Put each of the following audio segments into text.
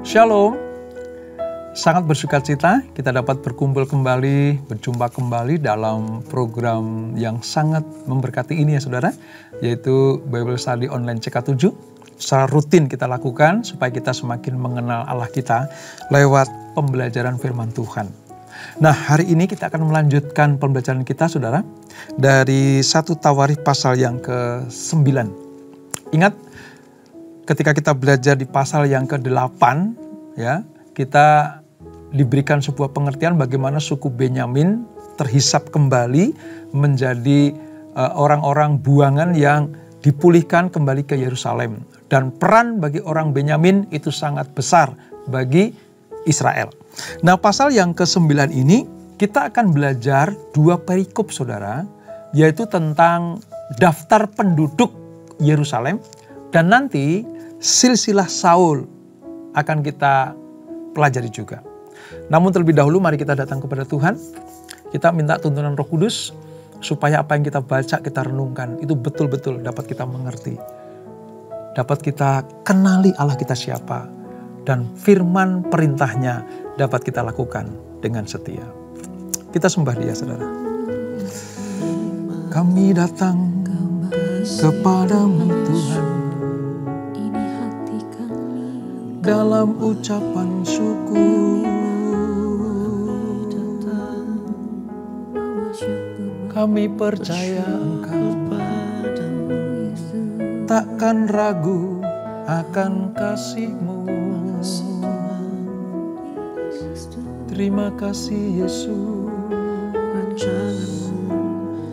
Shalom, sangat bersukacita kita dapat berkumpul kembali, berjumpa kembali dalam program yang sangat memberkati ini ya saudara, yaitu Bible Study Online CK7. Secara rutin kita lakukan supaya kita semakin mengenal Allah kita lewat pembelajaran firman Tuhan. Nah, hari ini kita akan melanjutkan pembelajaran kita saudara dari 1 Tawarikh pasal yang ke-9. Ingat, ketika kita belajar di pasal yang ke-8, ya, kita diberikan sebuah pengertian bagaimana suku Benyamin terhisap kembali menjadi orang-orang buangan yang dipulihkan kembali ke Yerusalem. Dan peran bagi orang Benyamin itu sangat besar bagi Israel. Nah, pasal yang ke-9 ini kita akan belajar 2 perikop saudara, yaitu tentang daftar penduduk Yerusalem dan nanti silsilah Saul akan kita pelajari juga. Namun terlebih dahulu mari kita datang kepada Tuhan. Kita minta tuntunan Roh Kudus supaya apa yang kita baca, kita renungkan itu betul-betul dapat kita mengerti. Dapat kita kenali Allah kita siapa. Dan firman perintahnya dapat kita lakukan dengan setia. Kita sembah Dia saudara. Kami datang kepadamu Tuhan, dalam ucapan syukur kami percaya Engkau takkan ragu akan kasih-Mu. Terima kasih Yesus,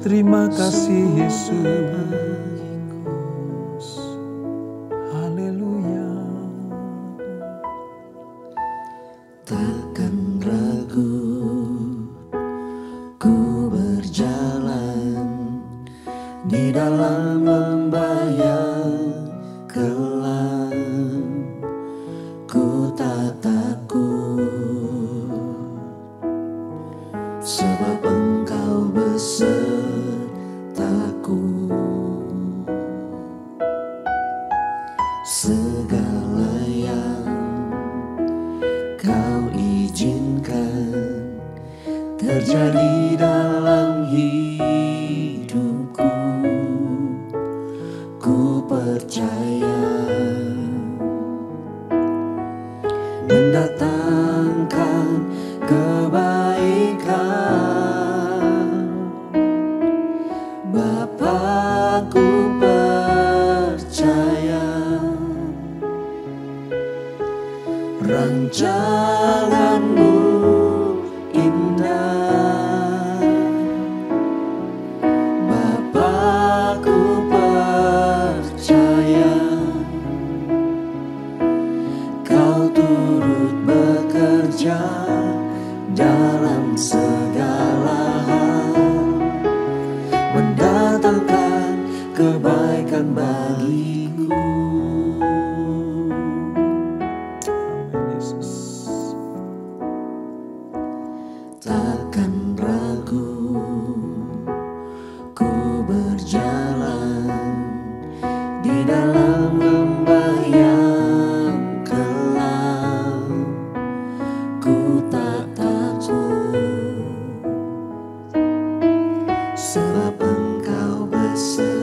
terima kasih Yesus. Takkan ragu ku berjalan di dalam lembah yang kelam. Ku tak takut sebab Engkau besertaku. Segala yang Kau izinkan terjadi dalam hidupku, ku percaya mendatangkan kebaikan. Bapa, ku percaya rancangan-Mu indah. Bapa, ku percaya Kau turut bekerja dalam segala hal, mendatangkan kebaikan bagiku. Takkan ragu ku berjalan di dalam lembah yang kelam. Ku tak takut sebab Engkau besertaku.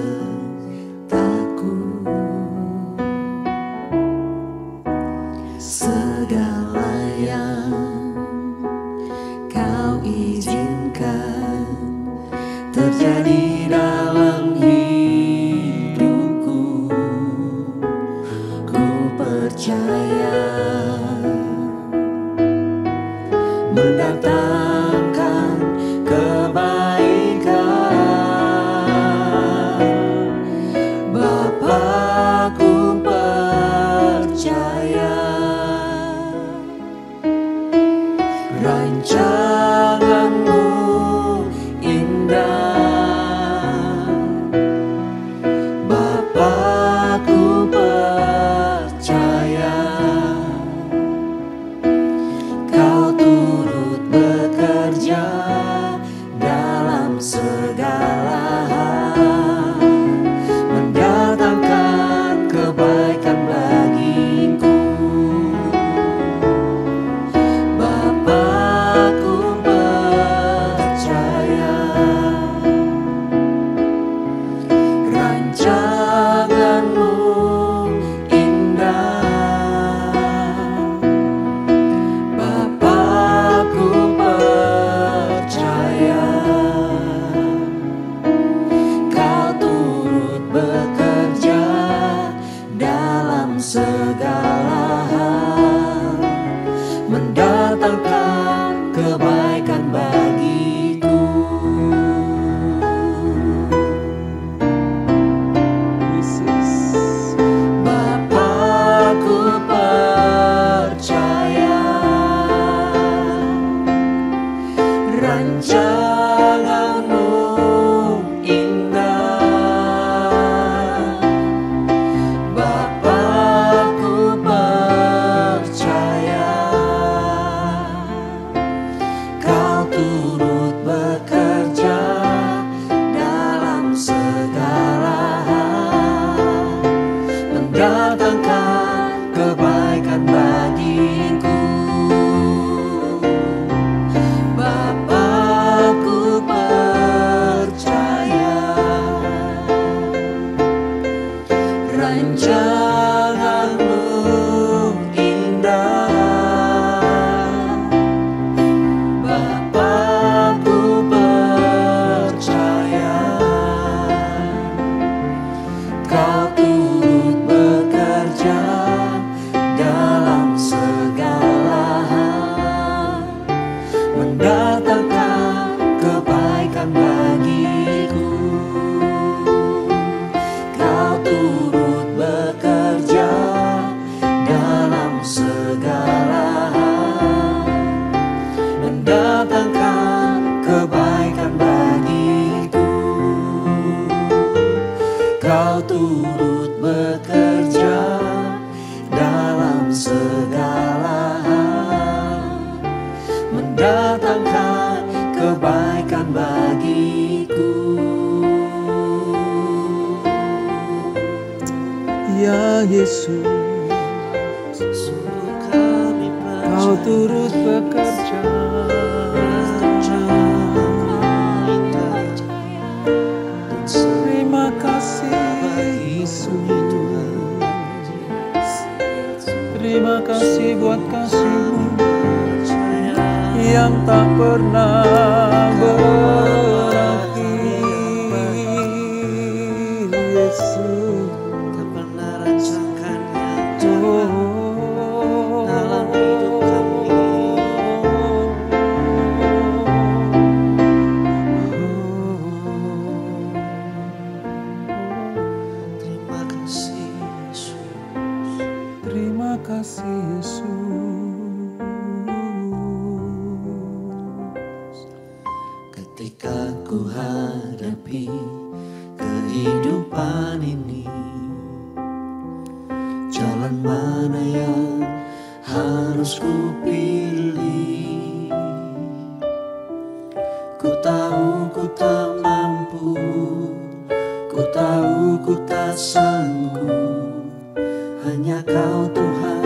Segala yang Kau izinkan terjadi dalam hidupku, ku percaya mendatangkan kebaikan. Bapa, ku percaya rancangan-Mu indah. Bapa, ku percaya Kau turut bekerja segala hal, mendatangkan kebaikan bagiku. Bapa, ku percaya rancangan-Mu indah. Bapa, ku percaya Kau turut bekerja dalam segala hal, mendatangkan kebaikan bagiku. Bapa, ku percaya rancangan-Mu indah. Bapa, ku percaya Kau turut bekerja dalam segala hal, mendatangkan kebaikan bagiku. Kau turut bekerja dalam segala hal, mendatangkan kebaikan bagiku. Kau turut bekerja dalam segala hal, mendatangkan kebaikan bagiku. Ya Yesus, Sungguh kami Kau turut bekerja. Terima kasih Yesus. Terima kasih buat kasih-Mu yang tak pernah berakhir. Yesus, tak pernah rancangkan yang jahat dalam hidup kami. Terima kasih Yesus. terima kasih Yesus. Ketika ku hadapi kehidupan ini, jalan mana yang harus ku pilih? Ku tahu ku tak mampu, ku tahu ku tak sanggup. Hanya Kau Tuhan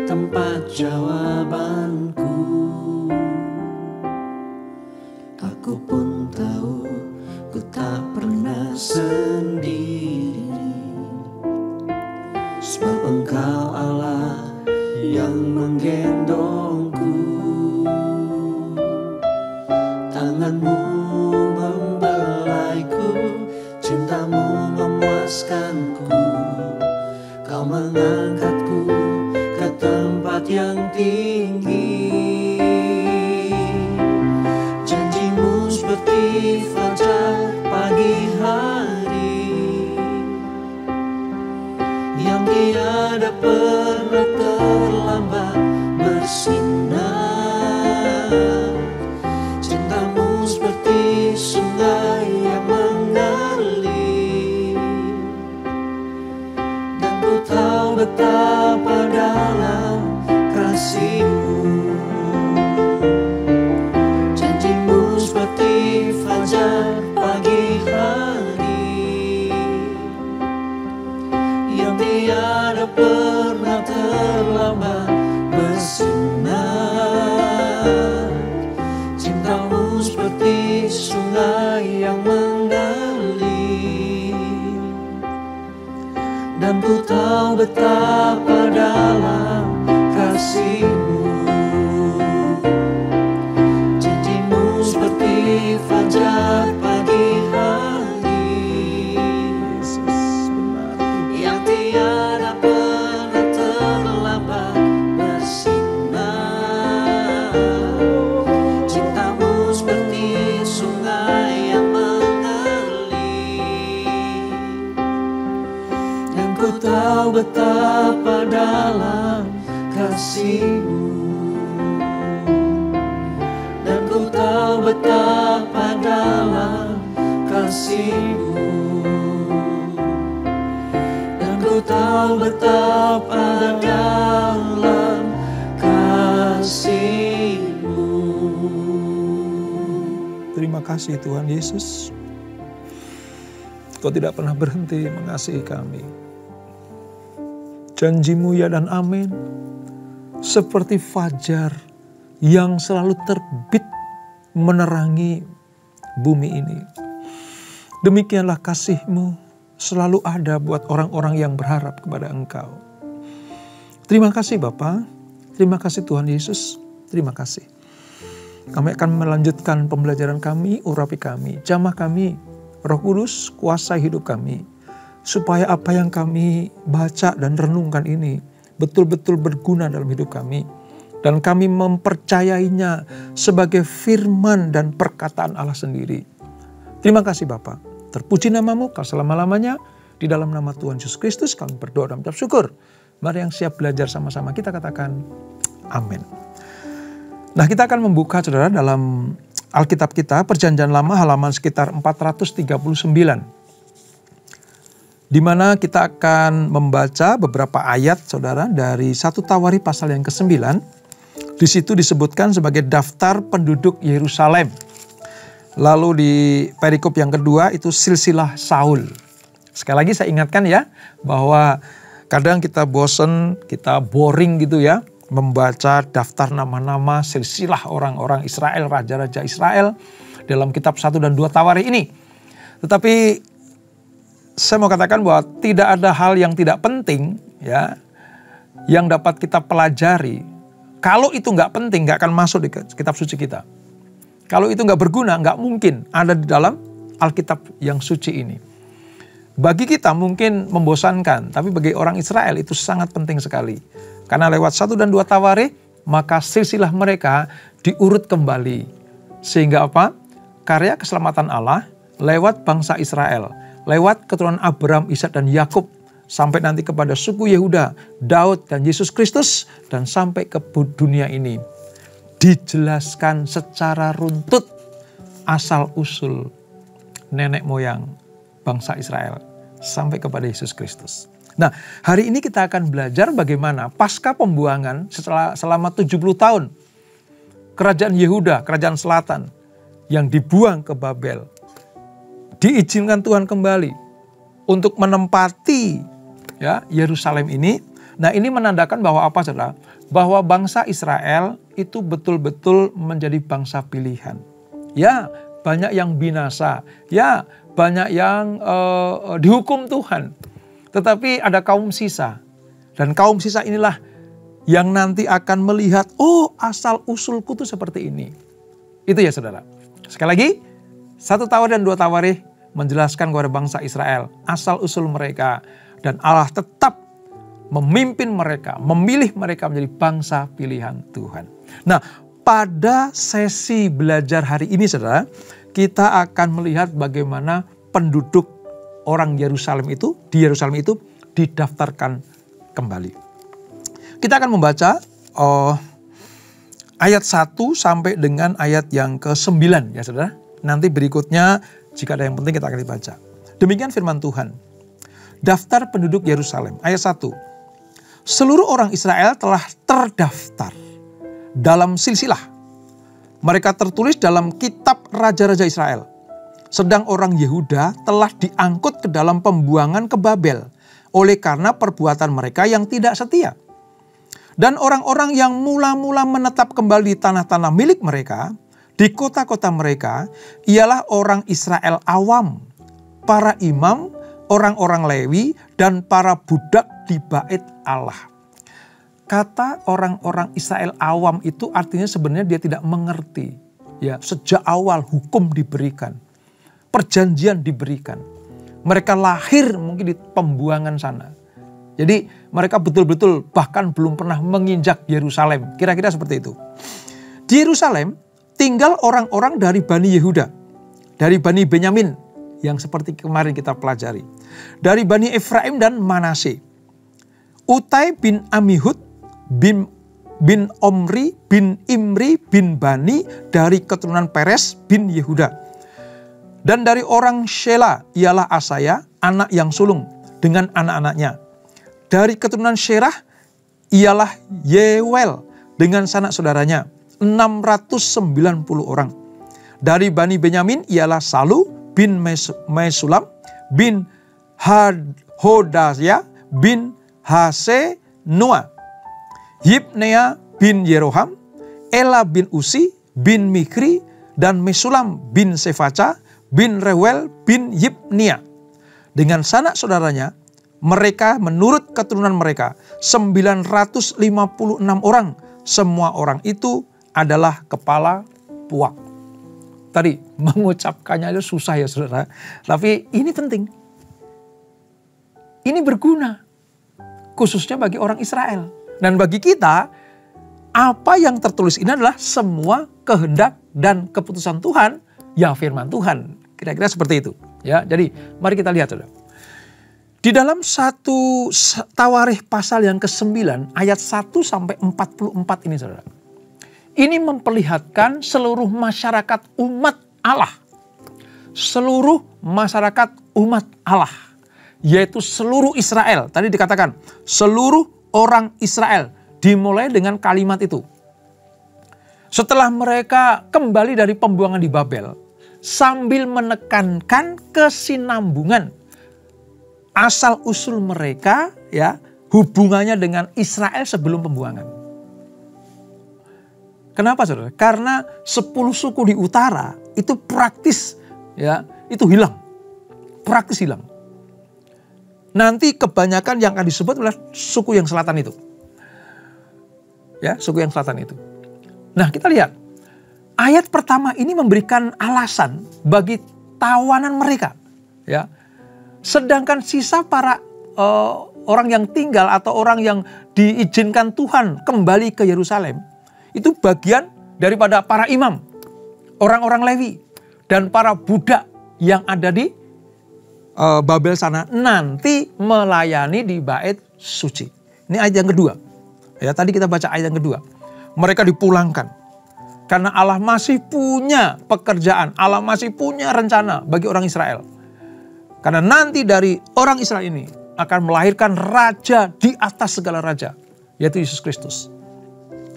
tempat jawabanku. Aku pun tahu ku tak pernah sendiri, sebab Engkau Allah yang menggendongku. Tangan-Mu membelaiku, cinta-Mu memuaskanku. Kau mengangkatku ke tempat yang tinggi. Janji-Mu seperti fajar pagi hari, yang tiada pernah terlambat bersinar. Cinta-Mu seperti sungai yang mengalir, dan ku tahu betapa dalam kasih-Mu. Janji-Mu seperti fajar pagi hari, yang tiada pernah terlambat bersinar. Cinta-Mu seperti sungai yang mengalir, dan ku tahu betapa dalam kasih-Mu. Janji-Mu seperti fajar pagi hari, Yesus, benar. yang tiada pernah terlambat kasih-Mu, dan ku tahu betapa dalam kasih-Mu, dan ku tahu betapa dalam kasih-Mu. Terima kasih Tuhan Yesus. Kau tidak pernah berhenti mengasihi kami. Janji-Mu ya dan amin. Seperti fajar yang selalu terbit menerangi bumi ini. Demikianlah kasih-Mu selalu ada buat orang-orang yang berharap kepada Engkau. Terima kasih Bapa. Terima kasih Tuhan Yesus. Terima kasih. Kami akan melanjutkan pembelajaran kami, urapi kami, jamah kami. Roh Kudus, kuasai hidup kami. Supaya apa yang kami baca dan renungkan ini betul-betul berguna dalam hidup kami. Dan kami mempercayainya sebagai firman dan perkataan Allah sendiri. Terima kasih Bapa. Terpuji namamu kau selama-lamanya. Di dalam nama Tuhan Yesus Kristus kami berdoa dan mengucap syukur. Mari yang siap belajar sama-sama kita katakan amin. Nah, kita akan membuka saudara dalam Alkitab kita, Perjanjian Lama halaman sekitar 439. Di mana kita akan membaca beberapa ayat saudara dari 1 Tawari pasal yang ke-9. Di situ disebutkan sebagai daftar penduduk Yerusalem. Lalu di perikop yang kedua itu silsilah Saul. Sekali lagi saya ingatkan ya, bahwa kadang kita bosen, kita boring gitu ya, membaca daftar nama-nama silsilah orang-orang Israel, raja-raja Israel dalam kitab 1 dan 2 Tawari ini. Tetapi saya mau katakan bahwa tidak ada hal yang tidak penting ya yang dapat kita pelajari. Kalau itu nggak penting, nggak akan masuk di kitab suci kita. Kalau itu nggak berguna, nggak mungkin ada di dalam Alkitab yang suci ini. Bagi kita mungkin membosankan, tapi bagi orang Israel itu sangat penting sekali. Karena lewat 1 dan 2 Tawari, maka silsilah mereka diurut kembali. Sehingga apa? Karya keselamatan Allah lewat bangsa Israel, lewat keturunan Abraham, Ishak dan Yakub, sampai nanti kepada suku Yehuda, Daud dan Yesus Kristus, dan sampai ke dunia ini. Dijelaskan secara runtut asal-usul nenek moyang bangsa Israel sampai kepada Yesus Kristus. Nah, hari ini kita akan belajar bagaimana pasca pembuangan selama 70 tahun kerajaan Yehuda, kerajaan selatan yang dibuang ke Babel, diizinkan Tuhan kembali untuk menempati ya Yerusalem ini. Nah, ini menandakan bahwa apa saudara? Bahwa bangsa Israel itu betul-betul menjadi bangsa pilihan. Ya, banyak yang binasa. Ya, banyak yang dihukum Tuhan. Tetapi ada kaum sisa. Dan kaum sisa inilah yang nanti akan melihat, oh asal usulku tuh seperti ini. Itu ya saudara. Sekali lagi, 1 Tawari dan 2 Tawari menjelaskan kepada bangsa Israel asal usul mereka. Dan Allah tetap memimpin mereka, memilih mereka menjadi bangsa pilihan Tuhan. Nah, pada sesi belajar hari ini saudara, kita akan melihat bagaimana penduduk orang Yerusalem itu, di Yerusalem itu didaftarkan kembali. Kita akan membaca ayat 1 sampai dengan ayat yang ke-9 ya saudara. Nanti berikutnya jika ada yang penting kita akan dibaca. Demikian firman Tuhan. Daftar penduduk Yerusalem, ayat 1. Seluruh orang Israel telah terdaftar dalam silsilah. Mereka tertulis dalam kitab Raja-Raja Israel. Sedang orang Yehuda telah diangkut ke dalam pembuangan ke Babel oleh karena perbuatan mereka yang tidak setia. Dan orang-orang yang mula-mula menetap kembali di tanah-tanah milik mereka, di kota-kota mereka, ialah orang Israel awam, para imam, orang-orang Lewi, dan para budak di bait Allah. Kata orang-orang Israel awam itu artinya sebenarnya dia tidak mengerti. Ya, sejak awal hukum diberikan, perjanjian diberikan. Mereka lahir mungkin di pembuangan sana. Jadi mereka betul-betul bahkan belum pernah menginjak Yerusalem. Kira-kira seperti itu. Di Yerusalem tinggal orang-orang dari Bani Yehuda, dari Bani Benyamin yang seperti kemarin kita pelajari, dari Bani Efraim dan Manase. Utai bin Amihud bin Omri bin Imri bin Bani dari keturunan Peres bin Yehuda. Dan dari orang Shela ialah Asaya, anak yang sulung dengan anak-anaknya. Dari keturunan Serah ialah Yewel dengan sanak saudaranya, 690 orang. Dari Bani Benyamin ialah Salu bin Mesulam bin Hodasya bin Hasenoa, Yibnea bin Yeroham, Ela bin Usi bin Mikri, dan Mesulam bin Sefaca bin Rewel bin Yibnia. Dengan sanak saudaranya, mereka menurut keturunan mereka 956 orang. Semua orang itu adalah kepala puak. Tadi mengucapkannya aja susah ya saudara. Tapi ini penting. Ini berguna. Khususnya bagi orang Israel. Dan bagi kita, apa yang tertulis ini adalah semua kehendak dan keputusan Tuhan, ya firman Tuhan. Kira-kira seperti itu. Ya, jadi mari kita lihat saudara. Di dalam 1 Tawarikh pasal yang ke-9 ayat 1 sampai 44 ini saudara. Ini memperlihatkan seluruh masyarakat umat Allah. Seluruh masyarakat umat Allah. Yaitu seluruh Israel. Tadi dikatakan seluruh orang Israel. Dimulai dengan kalimat itu. Setelah mereka kembali dari pembuangan di Babel. Sambil menekankan kesinambungan. Asal usul mereka ya hubungannya dengan Israel sebelum pembuangan. Kenapa saudara? Karena 10 suku di utara itu praktis ya itu hilang. Praktis hilang. Nanti kebanyakan yang akan disebut adalah suku yang selatan itu. Ya, suku yang selatan itu. Nah, kita lihat. Ayat pertama ini memberikan alasan bagi tawanan mereka. Ya. Sedangkan sisa para orang yang tinggal atau orang yang diizinkan Tuhan kembali ke Yerusalem. Itu bagian daripada para imam. Orang-orang Lewi. Dan para budak yang ada di Babel sana nanti melayani di bait suci. Ini ayat yang kedua. Ya, tadi kita baca ayat yang kedua. Mereka dipulangkan. Karena Allah masih punya pekerjaan. Allah masih punya rencana bagi orang Israel. Karena nanti dari orang Israel ini akan melahirkan raja di atas segala raja. Yaitu Yesus Kristus.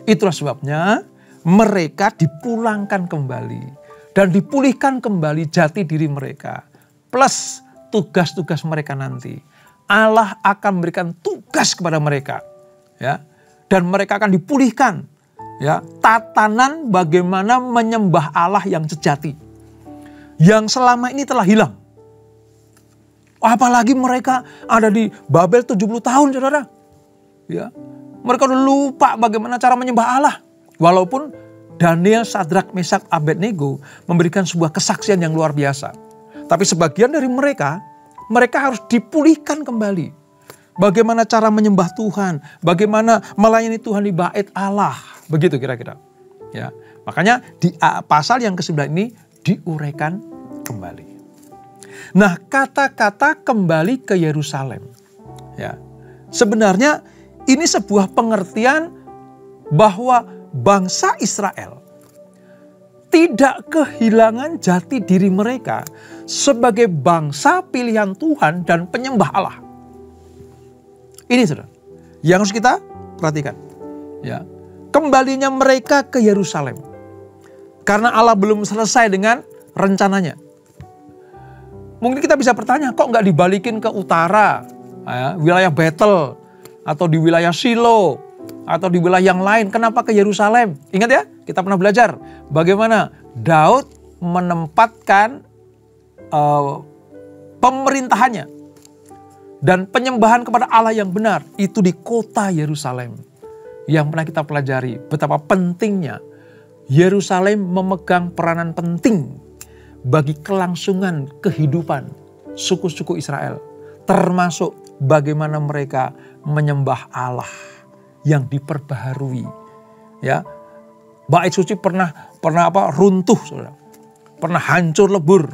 Itulah sebabnya mereka dipulangkan kembali. Dan dipulihkan kembali jati diri mereka. Plus tugas-tugas mereka nanti. Allah akan memberikan tugas kepada mereka. Ya. Dan mereka akan dipulihkan. Ya, tatanan bagaimana menyembah Allah yang sejati. Yang selama ini telah hilang. Apalagi mereka ada di Babel 70 tahun saudara. Ya, mereka udah lupa bagaimana cara menyembah Allah. Walaupun Daniel, Sadrak, Mesak, Abednego memberikan sebuah kesaksian yang luar biasa. Tapi sebagian dari mereka harus dipulihkan kembali. Bagaimana cara menyembah Tuhan, bagaimana melayani Tuhan di bait Allah. Begitu kira-kira. Ya, makanya di pasal yang ke-9 ini diuraikan kembali. Nah, kata-kata kembali ke Yerusalem. Ya. Sebenarnya ini sebuah pengertian bahwa bangsa Israel tidak kehilangan jati diri mereka sebagai bangsa pilihan Tuhan dan penyembah Allah. Ini saudara, yang harus kita perhatikan. Ya, kembalinya mereka ke Yerusalem. Karena Allah belum selesai dengan rencananya. Mungkin kita bisa bertanya, kok nggak dibalikin ke utara, ya, wilayah Betel, atau di wilayah Shilo, atau di wilayah yang lain, kenapa ke Yerusalem? Ingat ya, kita pernah belajar bagaimana Daud menempatkan pemerintahannya dan penyembahan kepada Allah yang benar itu di kota Yerusalem. Yang pernah kita pelajari betapa pentingnya Yerusalem memegang peranan penting bagi kelangsungan kehidupan suku-suku Israel. Termasuk bagaimana mereka menyembah Allah yang diperbaharui. Ya, bait suci pernah runtuh, saudara. Pernah hancur lebur.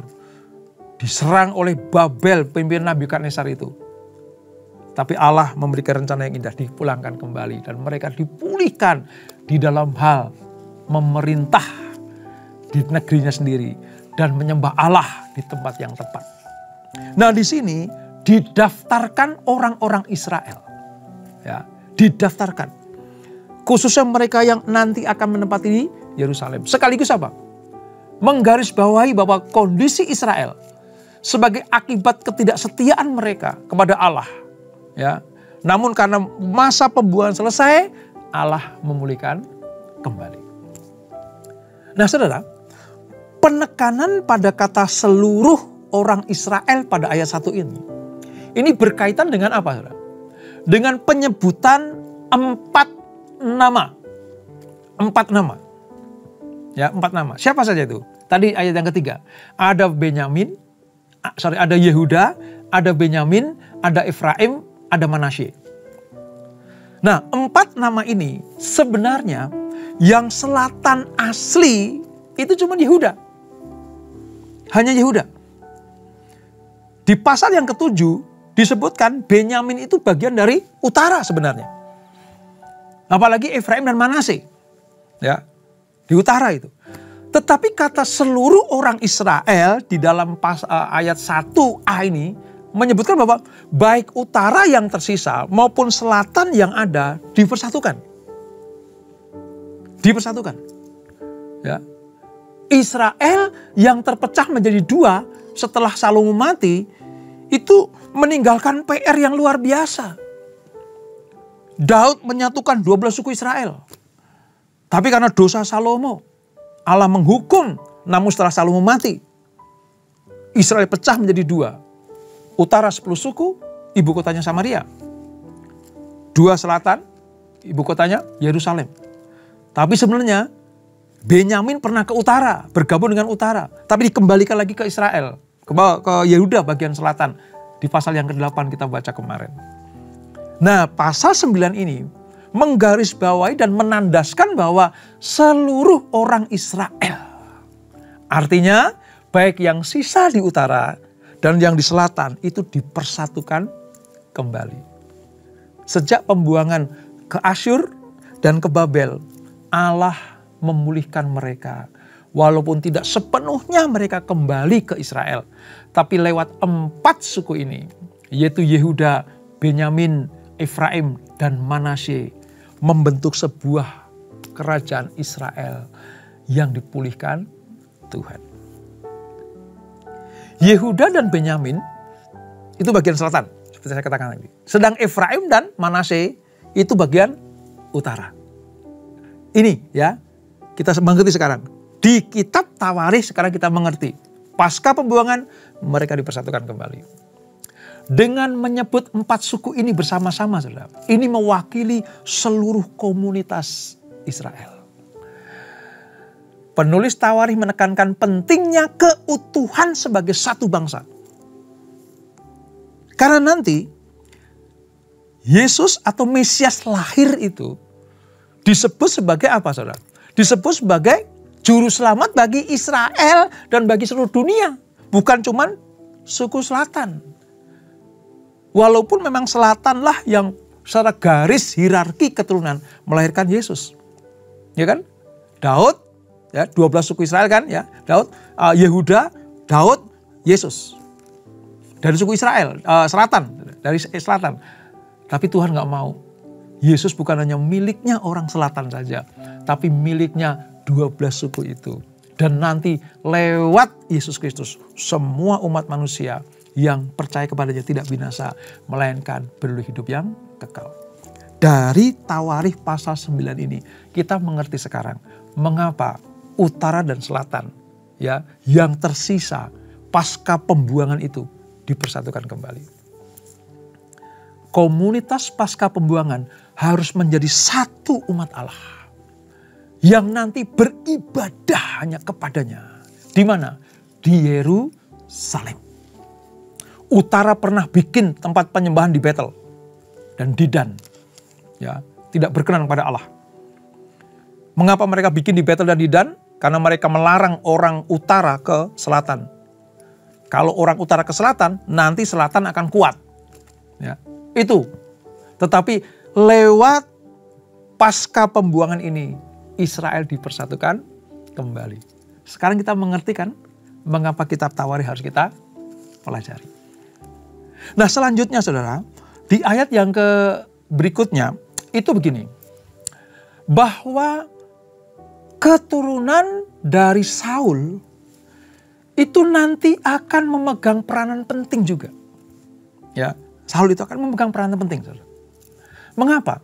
Diserang oleh Babel, pimpinan Nebukadnezar itu. Tapi Allah memberikan rencana yang indah, dipulangkan kembali. Dan mereka dipulihkan di dalam hal memerintah di negerinya sendiri. Dan menyembah Allah di tempat yang tepat. Nah di sini didaftarkan orang-orang Israel. Ya, didaftarkan. Khususnya mereka yang nanti akan menempati Yerusalem. Sekaligus apa? Menggarisbawahi bahwa kondisi Israel sebagai akibat ketidaksetiaan mereka kepada Allah. Ya, namun karena masa pembuangan selesai, Allah memulihkan kembali. Nah saudara, penekanan pada kata seluruh orang Israel pada ayat 1 ini berkaitan dengan apa saudara? Dengan penyebutan 4 nama. 4 nama. Ya, 4 nama. Siapa saja itu? Tadi ayat yang ketiga. Ada ada Yehuda, ada Benyamin, ada Efraim, ada Manasye. Nah, 4 nama ini sebenarnya yang selatan asli itu cuma Yehuda. Hanya Yehuda. Di pasal yang ke-7 disebutkan Benyamin itu bagian dari utara sebenarnya. Apalagi Efraim dan Manasye. Ya, di utara itu. Tetapi kata seluruh orang Israel di dalam ayat 1a ini menyebutkan bahwa baik utara yang tersisa maupun selatan yang ada dipersatukan. Dipersatukan. Ya. Israel yang terpecah menjadi 2 setelah Salomo mati itu meninggalkan PR yang luar biasa. Daud menyatukan 12 suku Israel. Tapi karena dosa Salomo, Allah menghukum, namun setelah Salomo mati, Israel pecah menjadi 2. Utara 10 suku, ibu kotanya Samaria. 2 selatan, ibu kotanya Yerusalem. Tapi sebenarnya Benyamin pernah ke utara, bergabung dengan utara. Tapi dikembalikan lagi ke Israel, ke Yehuda bagian selatan. Di pasal yang ke-8 kita baca kemarin. Nah pasal 9 ini menggarisbawahi dan menandaskan bahwa seluruh orang Israel. Artinya baik yang sisa di utara dan yang di selatan itu dipersatukan kembali. Sejak pembuangan ke Asyur dan ke Babel, Allah memulihkan mereka. Walaupun tidak sepenuhnya mereka kembali ke Israel. Tapi lewat 4 suku ini, yaitu Yehuda, Benyamin, Efraim, dan Manasye, membentuk sebuah kerajaan Israel yang dipulihkan Tuhan. Yehuda dan Benyamin itu bagian selatan, seperti saya katakan tadi. Sedang Efraim dan Manasye itu bagian utara. Ini ya, kita mengerti sekarang. Di kitab Tawarikh sekarang kita mengerti. Pasca pembuangan mereka dipersatukan kembali. Dengan menyebut 4 suku ini bersama-sama, saudara. Ini mewakili seluruh komunitas Israel. Penulis Tawarikh menekankan pentingnya keutuhan sebagai satu bangsa. Karena nanti Yesus atau Mesias lahir itu disebut sebagai apa, saudara? Disebut sebagai juru selamat bagi Israel dan bagi seluruh dunia. Bukan cuman suku selatan. Walaupun memang selatanlah yang secara garis hierarki keturunan melahirkan Yesus. Ya kan? Daud, ya 12 suku Israel kan ya. Daud, Yehuda, Daud, Yesus. Dari suku Israel, selatan, dari selatan. Tapi Tuhan gak mau. Yesus bukan hanya miliknya orang selatan saja, tapi miliknya 12 suku itu. Dan nanti lewat Yesus Kristus, semua umat manusia yang percaya kepadanya tidak binasa, melainkan beroleh hidup yang kekal. Dari Tawarikh pasal 9 ini, kita mengerti sekarang mengapa utara dan selatan ya yang tersisa pasca pembuangan itu dipersatukan kembali. Komunitas pasca pembuangan harus menjadi satu umat Allah yang nanti beribadah hanya kepadanya. Di mana? Di Yerusalem. Utara pernah bikin tempat penyembahan di Betel dan di Dan. Ya, tidak berkenan kepada Allah. Mengapa mereka bikin di Betel dan di Dan? Karena mereka melarang orang utara ke selatan. Kalau orang utara ke selatan, nanti selatan akan kuat. Ya. Itu. Tetapi lewat pasca pembuangan ini, Israel dipersatukan kembali. Sekarang kita mengerti kan mengapa kitab Tawarikh harus kita pelajari. Nah selanjutnya saudara, di ayat yang berikutnya itu begini. Bahwa keturunan dari Saul itu nanti akan memegang peranan penting juga. Ya, Saul itu akan memegang peranan penting. Saudara. Mengapa?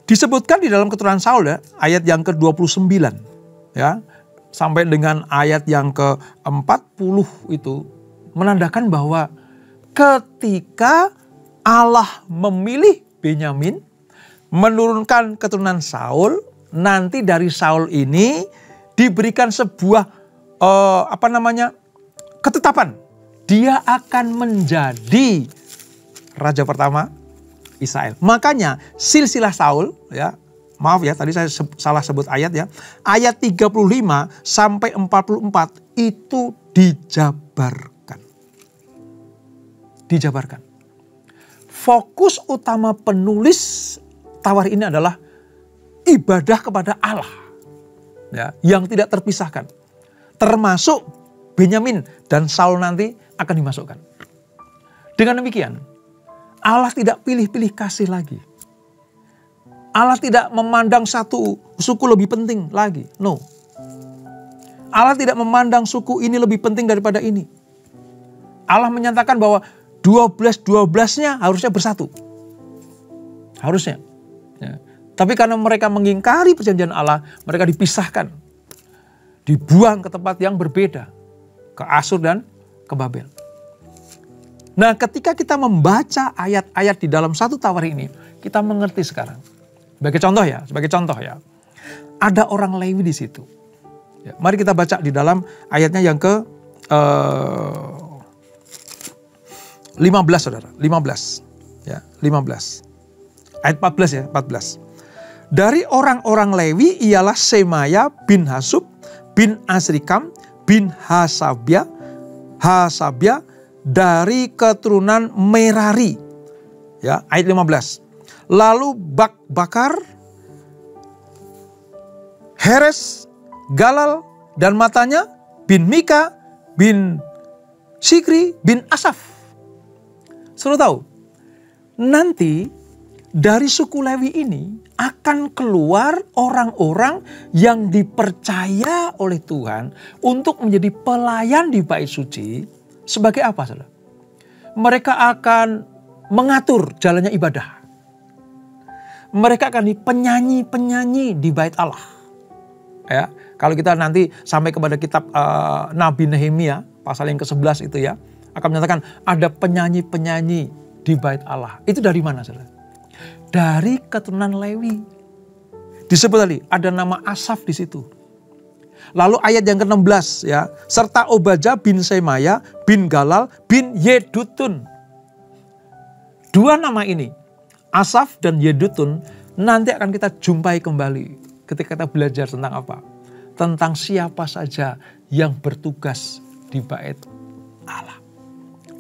Disebutkan di dalam keturunan Saul ya, ayat yang ke-29 ya, sampai dengan ayat yang ke-40 itu menandakan bahwa ketika Allah memilih Benyamin, menurunkan keturunan Saul, nanti dari Saul ini diberikan sebuah ketetapan. Dia akan menjadi raja pertama Israel. Makanya silsilah Saul ya, maaf ya tadi saya salah sebut ayat ya. Ayat 35 sampai 44 itu dijabarkan. Dijabarkan. Fokus utama penulis Tawarikh ini adalah ibadah kepada Allah. Ya, yang tidak terpisahkan. Termasuk Benyamin dan Saul nanti akan dimasukkan. Dengan demikian, Allah tidak pilih-pilih kasih lagi. Allah tidak memandang satu suku lebih penting lagi. No. Allah tidak memandang suku ini lebih penting daripada ini. Allah menyatakan bahwa 12-12-nya harusnya bersatu. Harusnya. Ya. Tapi karena mereka mengingkari perjanjian Allah, mereka dipisahkan. Dibuang ke tempat yang berbeda. Ke Asyur dan ke Babel. Nah ketika kita membaca ayat-ayat di dalam satu Tawarikh ini, kita mengerti sekarang. Sebagai contoh ya. Ada orang Lewi di situ. Ya, mari kita baca di dalam ayatnya yang ke 15 saudara. 15. Ya, 15. Ayat 14 ya, 14. Dari orang-orang Lewi ialah Semaya bin Hasub bin Azrikam bin Hasabia dari keturunan Merari. Ya, ayat 15. Lalu Bakar, Heres, Galal dan matanya bin Mika bin Sikri bin Asaf. Suruh tahu, nanti dari suku Lewi ini akan keluar orang-orang yang dipercaya oleh Tuhan untuk menjadi pelayan di bait suci. Sebagai apa, saudara? Mereka akan mengatur jalannya ibadah. Mereka akan penyanyi-penyanyi di bait Allah. Ya, kalau kita nanti sampai kepada kitab Nabi Nehemia, pasal yang ke-11 itu ya, akan menyatakan ada penyanyi-penyanyi di bait Allah. Itu dari mana, saudara? Dari keturunan Lewi. Disebut tadi ada nama Asaf di situ. Lalu ayat yang ke-16 ya, serta Obaja bin Semaya bin Galal bin Yedutun. Dua nama ini, Asaf dan Yedutun, nanti akan kita jumpai kembali ketika kita belajar tentang apa? Tentang siapa saja yang bertugas di bait Allah.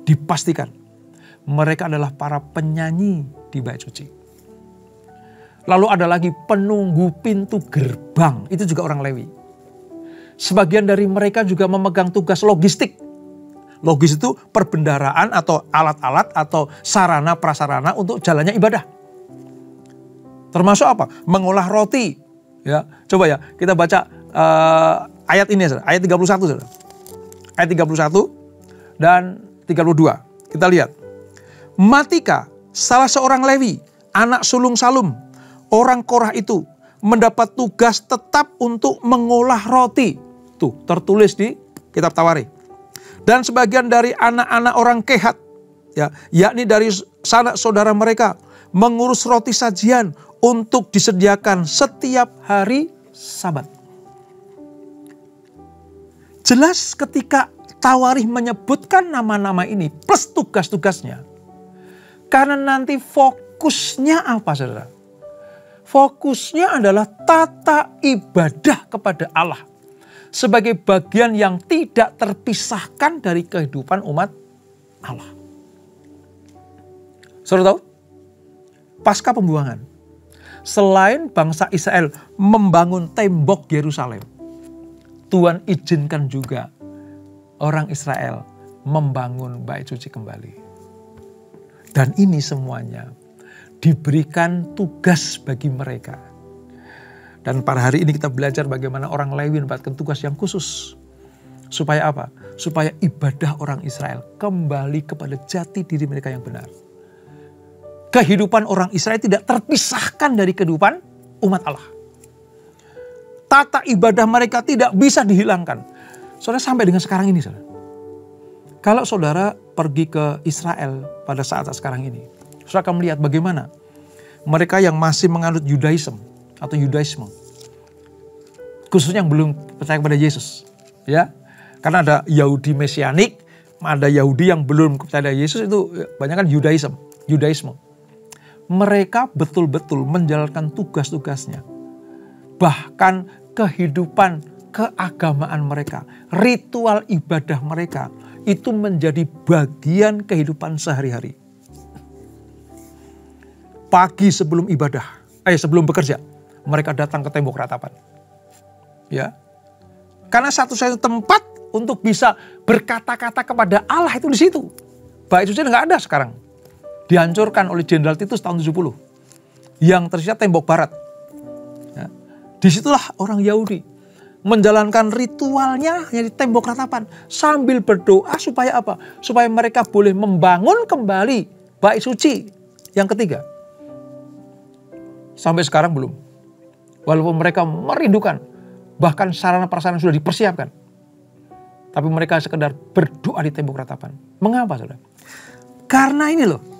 Dipastikan mereka adalah para penyanyi di bait suci. Lalu ada lagi penunggu pintu gerbang, itu juga orang Lewi. Sebagian dari mereka juga memegang tugas logistik. Logis itu perbendaharaan atau alat-alat atau sarana prasarana untuk jalannya ibadah. Termasuk apa? Mengolah roti. Ya, coba ya kita baca ayat ini, ayat 31. Ayat 31 dan 32. Kita lihat. Matika, salah seorang Lewi, anak sulung Salum, orang Korah itu mendapat tugas tetap untuk mengolah roti. Tuh, tertulis di kitab Tawarikh. Dan sebagian dari anak-anak orang Kehat, ya, yakni dari sanak saudara mereka, mengurus roti sajian untuk disediakan setiap hari Sabat. Jelas ketika Tawarikh menyebutkan nama-nama ini plus tugas-tugasnya. Karena nanti fokusnya apa, saudara? Fokusnya adalah tata ibadah kepada Allah. Sebagai bagian yang tidak terpisahkan dari kehidupan umat Allah. Saudara tahu? Pasca pembuangan, selain bangsa Israel membangun tembok Yerusalem, Tuhan izinkan juga orang Israel membangun bait suci kembali. Dan ini semuanya diberikan tugas bagi mereka. Dan pada hari ini kita belajar bagaimana orang Lewi mendapatkan tugas yang khusus. Supaya apa? Supaya ibadah orang Israel kembali kepada jati diri mereka yang benar. Kehidupan orang Israel tidak terpisahkan dari kehidupan umat Allah. Tata ibadah mereka tidak bisa dihilangkan. Saudara, sampai dengan sekarang ini, saudara. Kalau saudara pergi ke Israel pada saat sekarang ini, saudara akan melihat bagaimana mereka yang masih menganut Yudaisme atau Yudaisme, khususnya yang belum percaya kepada Yesus, ya, karena ada Yahudi Mesianik, ada Yahudi yang belum percaya Yesus, itu banyak kan Yudaisme. Mereka betul-betul menjalankan tugas-tugasnya. Bahkan kehidupan keagamaan mereka, ritual ibadah mereka, itu menjadi bagian kehidupan sehari-hari. Pagi sebelum sebelum bekerja, mereka datang ke tembok ratapan. Ya. Karena satu-satunya tempat untuk bisa berkata-kata kepada Allah itu di situ. Bait suci nggak ada sekarang. Dihancurkan oleh Jenderal Titus tahun 70. Yang tersisa tembok barat. Ya. Disitulah orang Yahudi menjalankan ritualnya di tembok ratapan. Sambil berdoa supaya apa? Supaya mereka boleh membangun kembali bait suci yang ketiga. Sampai sekarang belum. Walaupun mereka merindukan. Bahkan sarana-prasarana sudah dipersiapkan. Tapi mereka sekedar berdoa di tembok ratapan. Mengapa, saudara? Karena ini loh.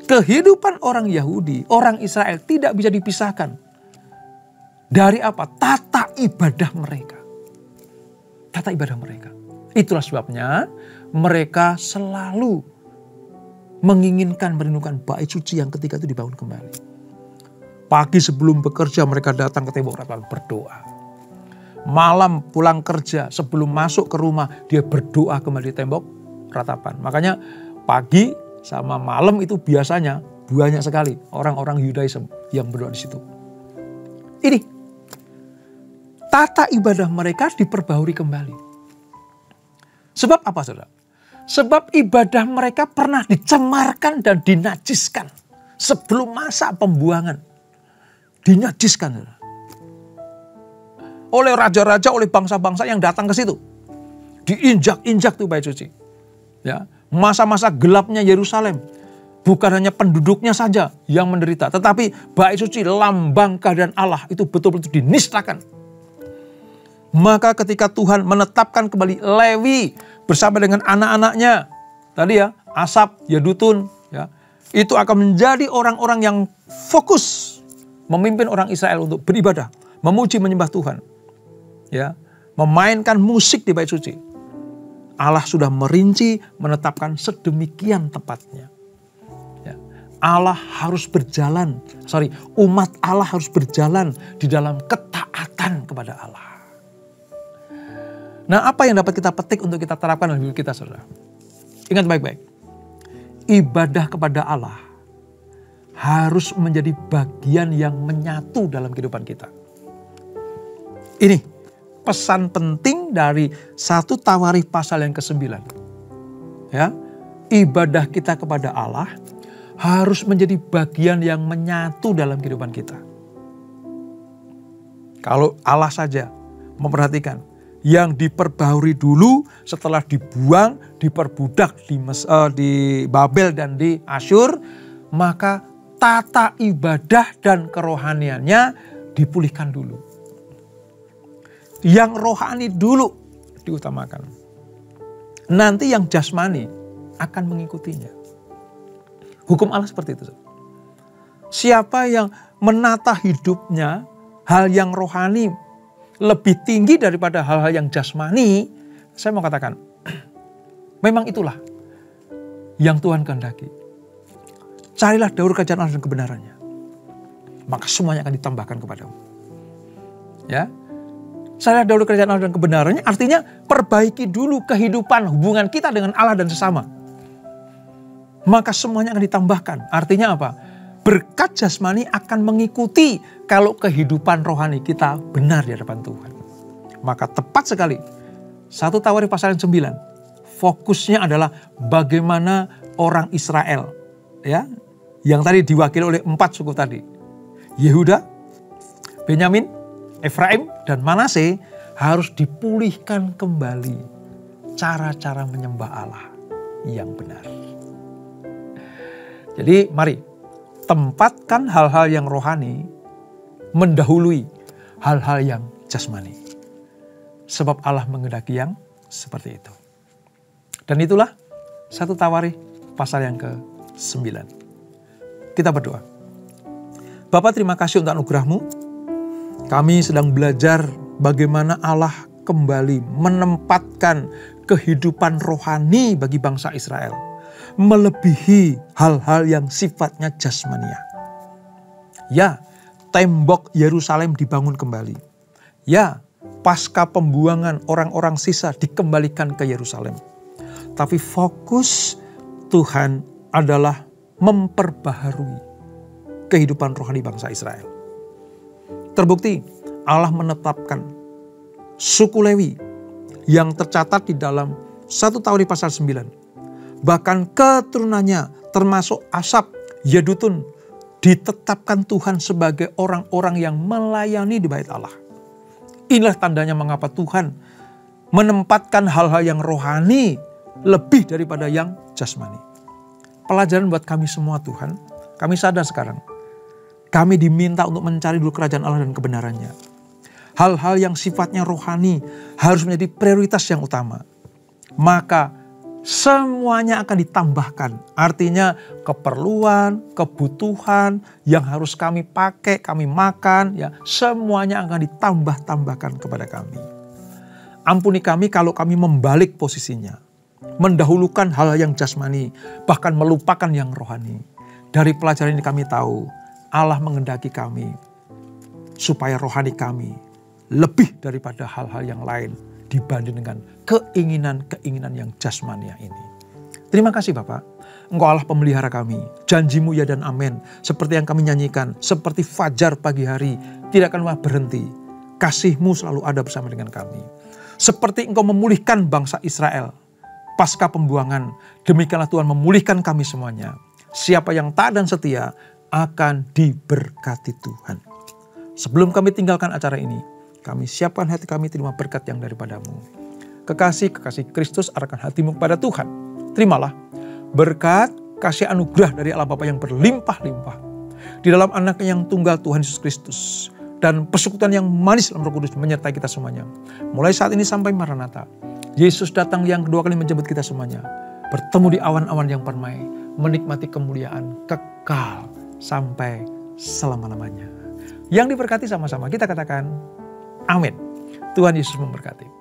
Kehidupan orang Yahudi, orang Israel tidak bisa dipisahkan. Dari apa? Tata ibadah mereka. Tata ibadah mereka. Itulah sebabnya mereka selalu menginginkan merindukan bait suci yang ketiga itu dibangun kembali. Pagi sebelum bekerja mereka datang ke tembok ratapan berdoa. Malam pulang kerja sebelum masuk ke rumah dia berdoa kembali di tembok ratapan. Makanya pagi sama malam itu biasanya banyak sekali orang-orang Yudaisme yang berdoa di situ. Ini tata ibadah mereka diperbaharui kembali. Sebab apa, saudara? Sebab ibadah mereka pernah dicemarkan dan dinajiskan sebelum masa pembuangan. Dinajiskan, saudara. Oleh raja-raja, oleh bangsa-bangsa yang datang ke situ. Diinjak-injak tuh bait suci. Ya, masa-masa gelapnya Yerusalem. Bukan hanya penduduknya saja yang menderita, tetapi bait suci lambang keadaan Allah itu betul-betul dinistakan. Maka ketika Tuhan menetapkan kembali Lewi bersama dengan anak-anaknya, tadi ya, Asap, Yedutun, ya, itu akan menjadi orang-orang yang fokus memimpin orang Israel untuk beribadah, memuji, menyembah Tuhan, ya, memainkan musik di bait suci. Allah sudah merinci, menetapkan sedemikian tepatnya. Ya, umat Allah harus berjalan di dalam ketaatan kepada Allah. Nah, apa yang dapat kita petik untuk kita terapkan dalam hidup kita, saudara? Ingat baik-baik. Ibadah kepada Allah harus menjadi bagian yang menyatu dalam kehidupan kita. Ini pesan penting dari 1 Tawarikh pasal yang ke-9. Ya, ibadah kita kepada Allah harus menjadi bagian yang menyatu dalam kehidupan kita. Kalau Allah saja memperhatikan yang diperbaharui dulu setelah dibuang, diperbudak di Babel dan di Asyur, maka tata ibadah dan kerohaniannya dipulihkan dulu. Yang rohani dulu diutamakan. Nanti yang jasmani akan mengikutinya. Hukum Allah seperti itu. Siapa yang menata hidupnya hal yang rohani lebih tinggi daripada hal-hal yang jasmani, saya mau katakan, memang itulah yang Tuhan kehendaki. Carilah dahulu kerajaan Allah dan kebenarannya, maka semuanya akan ditambahkan kepadamu. Ya, carilah dahulu kerajaan Allah dan kebenarannya, artinya perbaiki dulu kehidupan hubungan kita dengan Allah dan sesama. maka semuanya akan ditambahkan. Artinya apa? Berkat jasmani akan mengikuti kalau kehidupan rohani kita benar di hadapan Tuhan. Maka tepat sekali 1 Tawarikh pasal yang 9. Fokusnya adalah bagaimana orang Israel, ya, yang tadi diwakili oleh 4 suku tadi. Yehuda, Benyamin, Efraim, dan Manase harus dipulihkan kembali cara-cara menyembah Allah yang benar. Jadi mari tempatkan hal-hal yang rohani mendahului hal-hal yang jasmani. Sebab Allah menghendaki yang seperti itu. Dan itulah 1 Tawarikh pasal yang ke-9. Kita berdoa. Bapa, terima kasih untuk anugerah-Mu. Kami sedang belajar bagaimana Allah kembali menempatkan kehidupan rohani bagi bangsa Israel melebihi hal-hal yang sifatnya jasmania. Ya, tembok Yerusalem dibangun kembali. Ya, pasca pembuangan orang-orang sisa dikembalikan ke Yerusalem. Tapi fokus Tuhan adalah memperbaharui kehidupan rohani bangsa Israel. Terbukti Allah menetapkan suku Lewi yang tercatat di dalam 1 Tawarikh pasal 9. Bahkan keturunannya termasuk Asap, Yedutun ditetapkan Tuhan sebagai orang-orang yang melayani di bait Allah. Inilah tandanya mengapa Tuhan menempatkan hal-hal yang rohani lebih daripada yang jasmani. Pelajaran buat kami semua Tuhan, kami sadar sekarang. Kami diminta untuk mencari dulu kerajaan Allah dan kebenarannya. Hal-hal yang sifatnya rohani harus menjadi prioritas yang utama. Maka semuanya akan ditambahkan. Artinya keperluan, kebutuhan yang harus kami pakai, kami makan, ya semuanya akan ditambah-tambahkan kepada kami. Ampuni kami kalau kami membalik posisinya. Mendahulukan hal yang jasmani, bahkan melupakan yang rohani. Dari pelajaran ini kami tahu, Allah menghendaki kami supaya rohani kami lebih daripada hal-hal yang lain dibanding dengan keinginan-keinginan yang jasmania ini. Terima kasih Bapak, Engkau Allah pemelihara kami, janji-Mu ya dan amin, seperti yang kami nyanyikan, seperti fajar pagi hari, tidak akan berhenti, kasih-Mu selalu ada bersama dengan kami. Seperti Engkau memulihkan bangsa Israel, pasca pembuangan, demikianlah Tuhan memulihkan kami semuanya. Siapa yang taat dan setia akan diberkati Tuhan. Sebelum kami tinggalkan acara ini, kami siapkan hati kami terima berkat yang daripada-Mu. Kekasih Kristus arahkan hatimu kepada Tuhan. Terimalah berkat, kasih anugerah dari Allah Bapa yang berlimpah-limpah di dalam Anaknya yang tunggal Tuhan Yesus Kristus, dan persekutuan yang manis dalam Roh Kudus menyertai kita semuanya. Mulai saat ini sampai Maranatha. Yesus datang yang kedua kali menjemput kita semuanya. Bertemu di awan-awan yang permai, menikmati kemuliaan kekal sampai selama-lamanya. Yang diberkati sama-sama kita katakan amin. Tuhan Yesus memberkati.